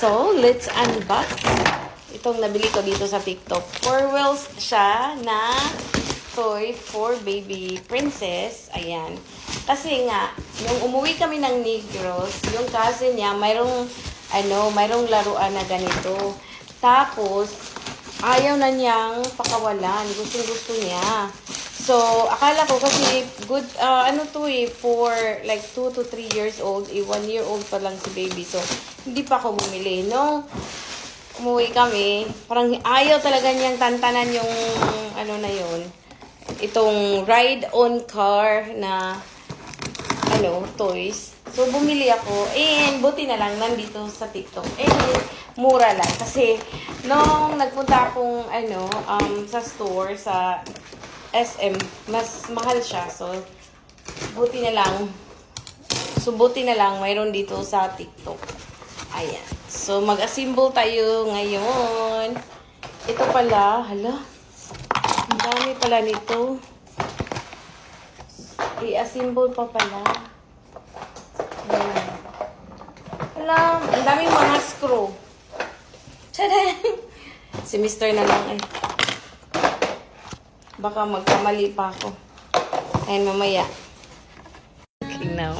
So, let's unbox. Itong nabili ko dito sa TikTok. 4 wheels siya na toy for baby princess. Ayan. Kasi nga, nung umuwi kami ng Negros, yung cousin niya, mayroong laruan na ganito. Tapos, ayaw na niyang pakawalan. Gusto niya. So, akala ko kasi good, for like 2 to 3 years old, 1 year old pa lang si baby. So, hindi pa ako bumili. No, umuwi kami, parang ayaw talaga niyang tantanan yung, itong ride-on car na, toys. So, bumili ako. And, buti na lang, nandito sa TikTok. And, mura lang. Kasi, nung nagpunta akong, sa store, sa SM, mas mahal siya. So, buti na lang, mayroon dito sa TikTok. Ayan. So, mag-assemble tayo ngayon. Ito pala, hala, ang dami pala nito. I-assemble pa pala. Ayan. Hala, ang daming mga screw. Tada! Si Mr. na lang eh. Baka magkamali pa ako. Ayan, mamaya. Okay, now.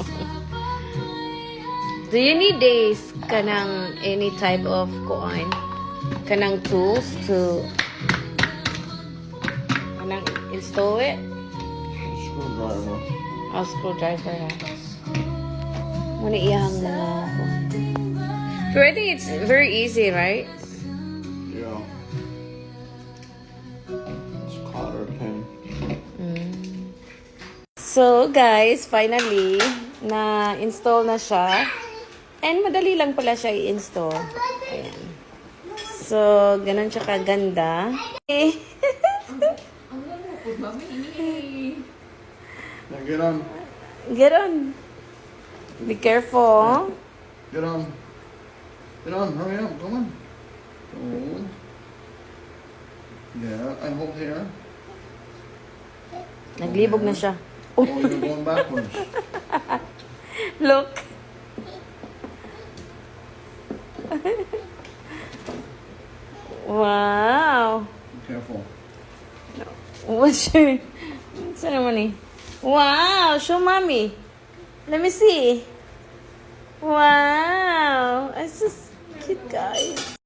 Do you need this kanang any type of coin? Kanang tools to kanang install it? Screwdriver. Oh, screwdriver. Muna iyang mga coin. But I think it's very easy, right? Yeah. It's cotter pin. So, guys, finally, na-install na siya. And madali lang pala siya i-install. Ayan. So, ganun siya kaganda. Now get on. Get on. Be careful. Get on. Get on. Hurry up. Come on. Hold. Yeah, and hold here. Naglibog na siya. Oh, you're going backwards. Look. Wow. Be careful. What's your... Saan naman eh? Wow! Show mommy. Let me see. Wow! It's just cute, guys.